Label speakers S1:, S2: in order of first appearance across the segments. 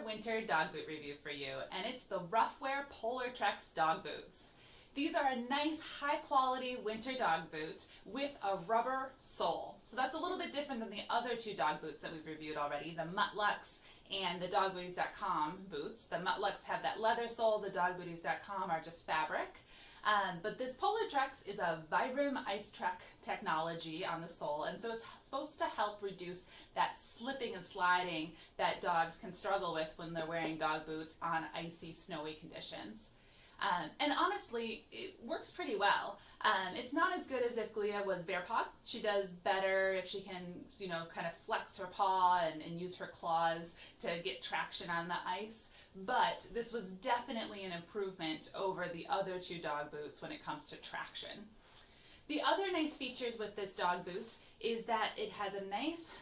S1: winter dog boot review for you, and it's the Ruffwear Polar Trex dog boots. These are a nice high quality winter dog boot with a rubber sole. So that's a little bit different than the other two dog boots that we've reviewed already, the Muttluks and the dogbooties.com boots. The Muttluks have that leather sole, the dogbooties.com are just fabric. But this Polar Trex is a Vibram Ice Trek technology on the sole, and so it's supposed to help reduce that slipping and sliding that dogs can struggle with when they're wearing dog boots on icy, snowy conditions. And honestly, it works pretty well. It's not as good as if Glia was bare pawed. She does better if she can, kind of flex her paw and use her claws to get traction on the ice. But this was definitely an improvement over the other two dog boots when it comes to traction. The other nice features with this dog boot is that it has a nice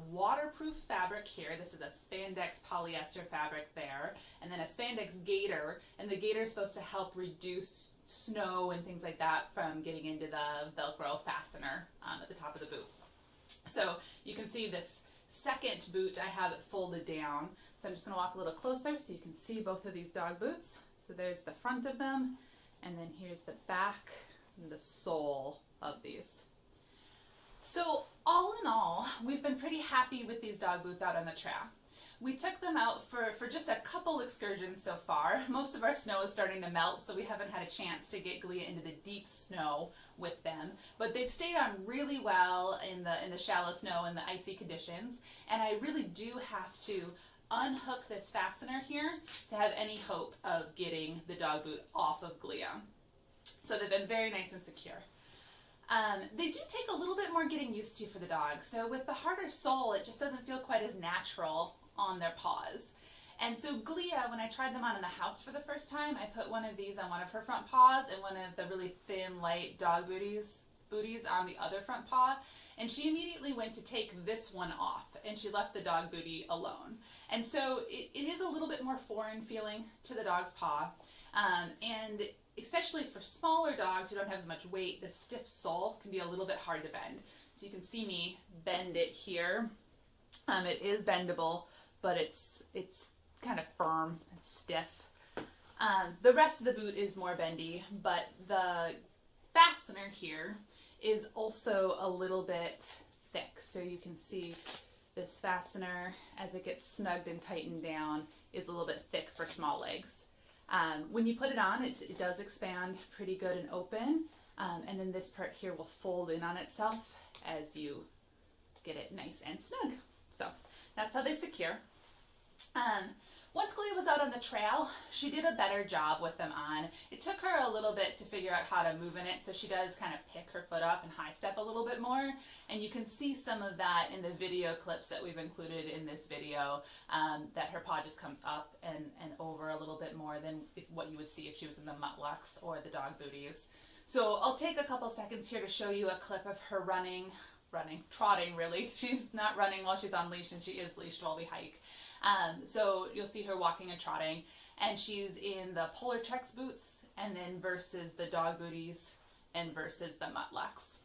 S1: waterproof fabric here. This is a spandex polyester fabric there, and then a spandex gaiter, and the gaiter is supposed to help reduce snow and things like that from getting into the Velcro fastener at the top of the boot. So you can see this second boot, I have it folded down. So I'm just going to walk a little closer so you can see both of these dog boots. So there's the front of them, and then here's the back and the sole of these. So all in all, we've been pretty happy with these dog boots out on the trail. We took them out for just a couple excursions so far. Most of our snow is starting to melt, so we haven't had a chance to get Glia into the deep snow with them. But they've stayed on really well in the shallow snow and the icy conditions. And I really do have to unhook this fastener here to have any hope of getting the dog boot off of Glia. So they've been very nice and secure. They do take a little bit more getting used to for the dog. So with the harder sole, it just doesn't feel quite as natural on their paws. And so Glia, when I tried them on in the house for the first time, I put one of these on one of her front paws and one of the really thin, light dog booties on the other front paw. And she immediately went to take this one off, and she left the dog booty alone. And so it is a little bit more foreign feeling to the dog's paw. And especially for smaller dogs who don't have as much weight, the stiff sole can be a little bit hard to bend. So you can see me bend it here. It is bendable, but it's kind of firm, it's stiff. The rest of the boot is more bendy, but the fastener here is also a little bit thick. So you can see this fastener, as it gets snugged and tightened down, is a little bit thick for small legs. When you put it on, it does expand pretty good and open, and then this part here will fold in on itself as you get it nice and snug. So that's how they secure. Once Glia was out on the trail, she did a better job with them on. It took her a little bit to figure out how to move in it, so she does kind of pick her foot up and high step a little bit more. And you can see some of that in the video clips that we've included in this video, that her paw just comes up and over a little bit more than what you would see if she was in the Muttluks or the dog booties. So I'll take a couple seconds here to show you a clip of her trotting really. She's not running while she's on leash, and she is leashed while we hike. So you'll see her walking and trotting, and she's in the Polar Trex boots, and then versus the dog booties and versus the Muttluks.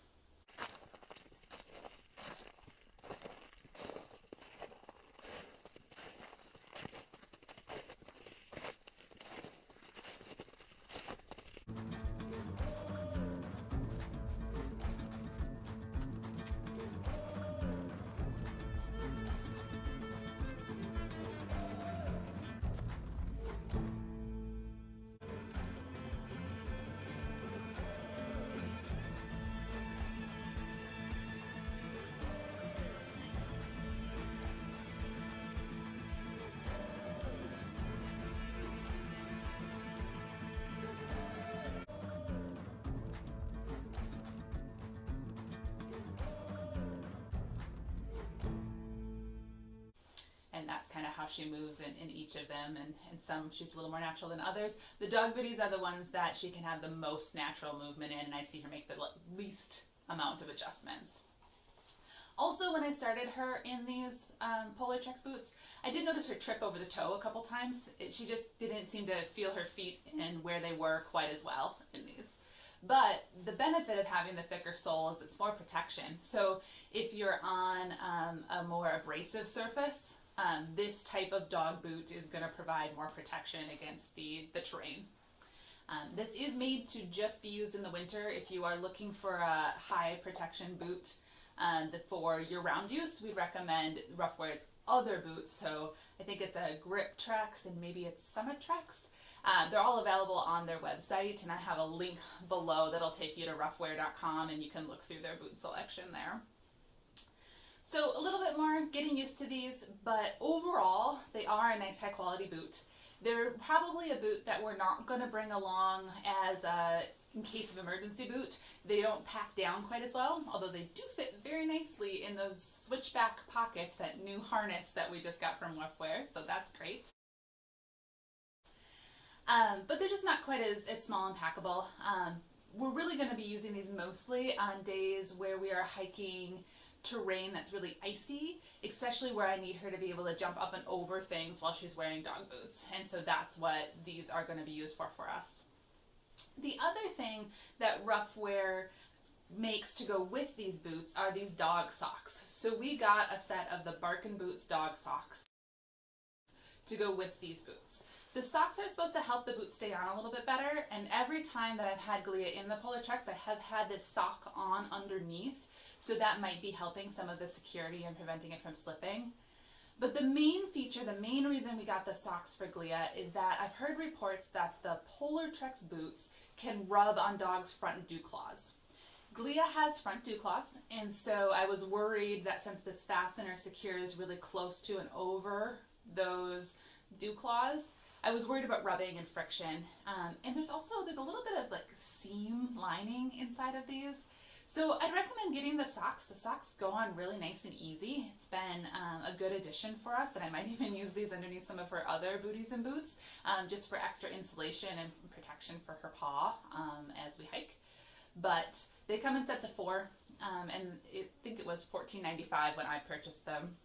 S1: And that's kind of how she moves in each of them, and some she's a little more natural than others. The dog booties are the ones that she can have the most natural movement in, and I see her make the least amount of adjustments. Also, when I started her in these Polar Trex boots, I did notice her trip over the toe a couple times. She just didn't seem to feel her feet and where they were quite as well in these. But the benefit of having the thicker sole is it's more protection. So if you're on a more abrasive surface, this type of dog boot is going to provide more protection against the terrain. This is made to just be used in the winter. If you are looking for a high protection boot for year-round use, we recommend Ruffwear's other boots. So I think it's a grip Trex and maybe it's Summit Trex. They're all available on their website, and I have a link below that'll take you to ruffwear.com, and you can look through their boot selection there. So a little bit more getting used to these, but overall they are a nice high quality boot. They're probably a boot that we're not going to bring along as a in case of emergency boot. They don't pack down quite as well, although they do fit very nicely in those switchback pockets, that new harness that we just got from Ruffwear, so that's great. But they're just not quite as small and packable. We're really going to be using these mostly on days where we are hiking terrain that's really icy, especially where I need her to be able to jump up and over things while she's wearing dog boots. And so that's what these are going to be used for us. The other thing that Ruffwear makes to go with these boots are these dog socks. So we got a set of the Barkin' Boots dog socks to go with these boots. The socks are supposed to help the boot stay on a little bit better, and every time that I've had Glia in the Polar Trex, I have had this sock on underneath, so that might be helping some of the security and preventing it from slipping. But the main feature, the main reason we got the socks for Glia is that I've heard reports that the Polar Trex boots can rub on dogs' front dew claws. Glia has front dew claws, and so I was worried that since this fastener secures really close to and over those dew claws, I was worried about rubbing and friction. And there's a little bit of like seam lining inside of these. So I'd recommend getting the socks. The socks go on really nice and easy. It's been a good addition for us, and I might even use these underneath some of her other booties and boots, just for extra insulation and protection for her paw as we hike. But they come in sets of 4, and I think it was $14.95 when I purchased them.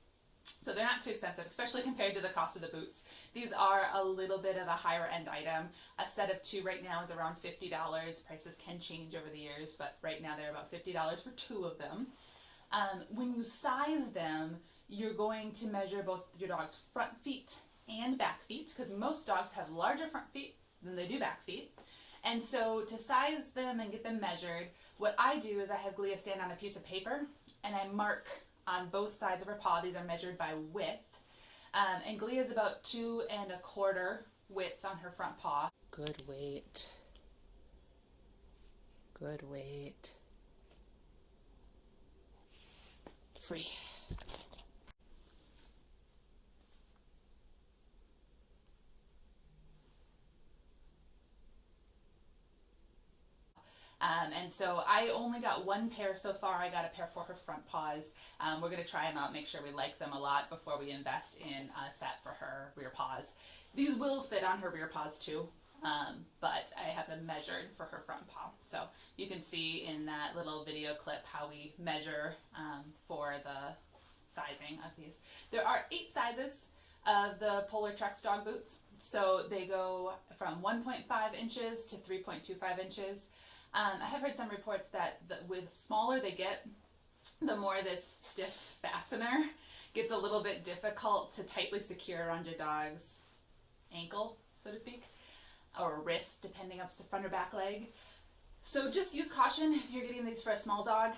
S1: So they're not too expensive, especially compared to the cost of the boots. These are a little bit of a higher end item. A set of 2 right now is around $50. Prices can change over the years, but right now they're about $50 for 2 of them. When you size them, you're going to measure both your dog's front feet and back feet, because most dogs have larger front feet than they do back feet. And so to size them and get them measured, what I do is I have Glia stand on a piece of paper and I mark on both sides of her paw. These are measured by width. And Glia is about 2 1/4 width on her front paw.
S2: Good weight. Good weight. Free.
S1: And so I only got 1 pair so far. I got a pair for her front paws. We're going to try them out, make sure we like them a lot before we invest in a set for her rear paws. These will fit on her rear paws too, but I have them measured for her front paw. So you can see in that little video clip how we measure for the sizing of these. There are 8 sizes of the Polar Trex dog boots. So they go from 1.5 inches to 3.25 inches. I have heard some reports that with smaller they get, the more this stiff fastener gets a little bit difficult to tightly secure around your dog's ankle, so to speak, or wrist, depending on the front or back leg. So just use caution if you're getting these for a small dog.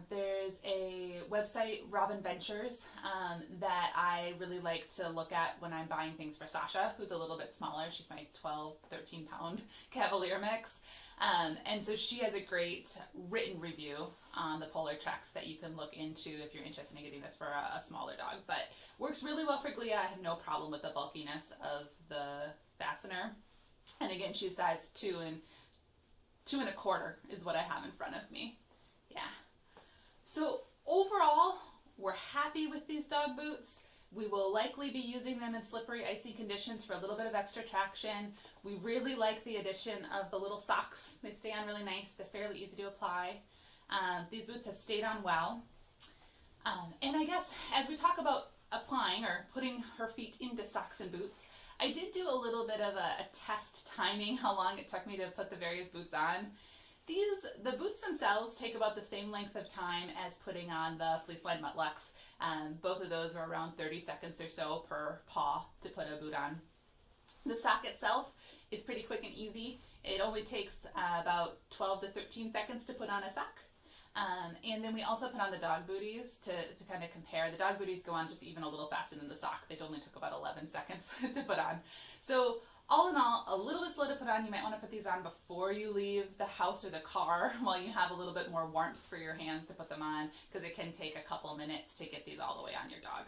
S1: There's a website, Robin Ventures, that I really like to look at when I'm buying things for Sasha, who's a little bit smaller. She's my 12, 13 pound Cavalier mix. And so she has a great written review on the Polar Trex that you can look into if you're interested in getting this for a smaller dog. But works really well for Glia. I have no problem with the bulkiness of the fastener. And again, she's size 2 1/4 is what I have in front of me. Yeah. So overall, we're happy with these dog boots. We will likely be using them in slippery, icy conditions for a little bit of extra traction. We really like the addition of the little socks. They stay on really nice. They're fairly easy to apply. These boots have stayed on well. And I guess as we talk about applying or putting her feet into socks and boots, I did do a little bit of a test timing how long it took me to put the various boots on. The boots themselves take about the same length of time as putting on the fleece lined Muttluks. Both of those are around 30 seconds or so per paw to put a boot on. The sock itself is pretty quick and easy. It only takes about 12 to 13 seconds to put on a sock. And then we also put on the dog booties to kind of compare. The dog booties go on just even a little faster than the sock. They only took about 11 seconds to put on. So all in all, a little bit slow to put on. You might want to put these on before you leave the house or the car while you have a little bit more warmth for your hands to put them on, because it can take a couple minutes to get these all the way on your dog.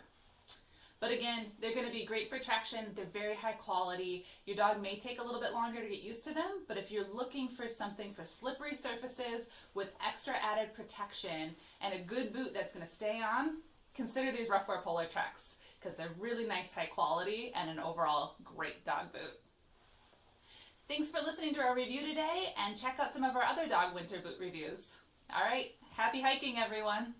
S1: But again, they're going to be great for traction. They're very high quality. Your dog may take a little bit longer to get used to them, but if you're looking for something for slippery surfaces with extra added protection and a good boot that's going to stay on, consider these Ruffwear Polar Trex, because they're really nice, high quality, and an overall great dog boot. Thanks for listening to our review today, and check out some of our other dog winter boot reviews. All right, happy hiking, everyone.